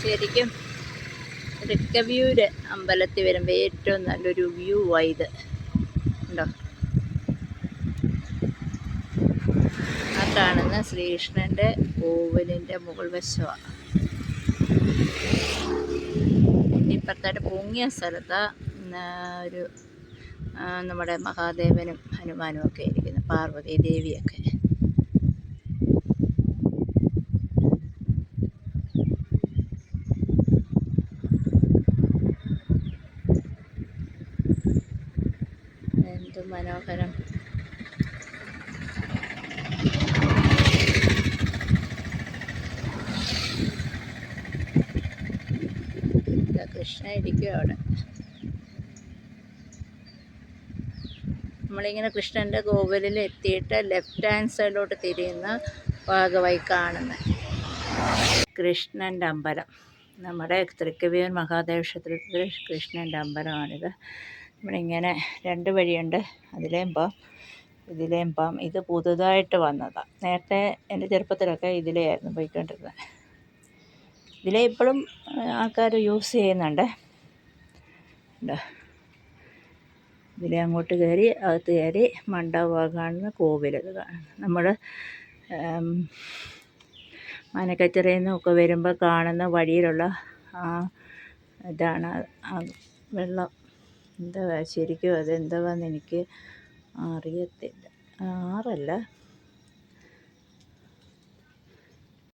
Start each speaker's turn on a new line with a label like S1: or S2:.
S1: ശരിക്കും തൃക്കവിയൂര് അമ്പലത്തിൽ വരുമ്പോൾ ഏറ്റവും നല്ലൊരു വ്യൂ ആയത് ഉണ്ടോ. ആ കാണുന്ന ശ്രീകൃഷ്ണൻ്റെ കോവിലിൻ്റെ മുകൾ വശമാണ്. ഇപ്പുറത്തായിട്ട് പൊങ്ങിയ സ്ഥലത്ത് ഒരു നമ്മുടെ മഹാദേവനും ഹനുമാനും ഒക്കെ ഇരിക്കുന്നു, പാർവതി ദേവിയൊക്കെ. എന്ത് മനോഹരം. കൃഷ്ണ ഇരിക്കും അവിടെ. നമ്മളിങ്ങനെ കൃഷ്ണൻ്റെ കോവിലിൽ എത്തിയിട്ട് ലെഫ്റ്റ് ഹാൻഡ് സൈഡിലോട്ട് തിരിയുന്ന ഭാഗമായി കാണുന്നത് കൃഷ്ണൻ്റെ അമ്പലം. നമ്മുടെ തൃക്കവിയൂർ മഹാദേവ ക്ഷേത്രത്തിൽ കൃഷ്ണൻ്റെ അമ്പലമാണിത്. നമ്മളിങ്ങനെ 2 വഴിയുണ്ട്, അതിലേയും പോകാം ഇതിലേയും പോകാം. ഇത് പുതുതായിട്ട് വന്നതാണ്. നേരത്തെ എൻ്റെ ചെറുപ്പത്തിലൊക്കെ ഇതിലെയായിരുന്നു പോയിക്കൊണ്ടിരുന്നത്. ഇതിലെ ഇപ്പോഴും ആൾക്കാർ യൂസ് ചെയ്യുന്നുണ്ട്. ഇതിലെ അങ്ങോട്ട് കയറി അകത്ത് കയറി മണ്ഡപം കാണുന്ന കോവിൽ ഇത് കാണുന്നു. നമ്മൾ മനക്കച്ചിറയിൽ നിന്നൊക്കെ വരുമ്പോൾ കാണുന്ന വഴിയിലുള്ള ഇതാണ് ആ വെള്ളം. എന്താ ശരിക്കും അതെന്താണെന്ന് എനിക്ക് അറിയത്തില്ല. ആറല്ല,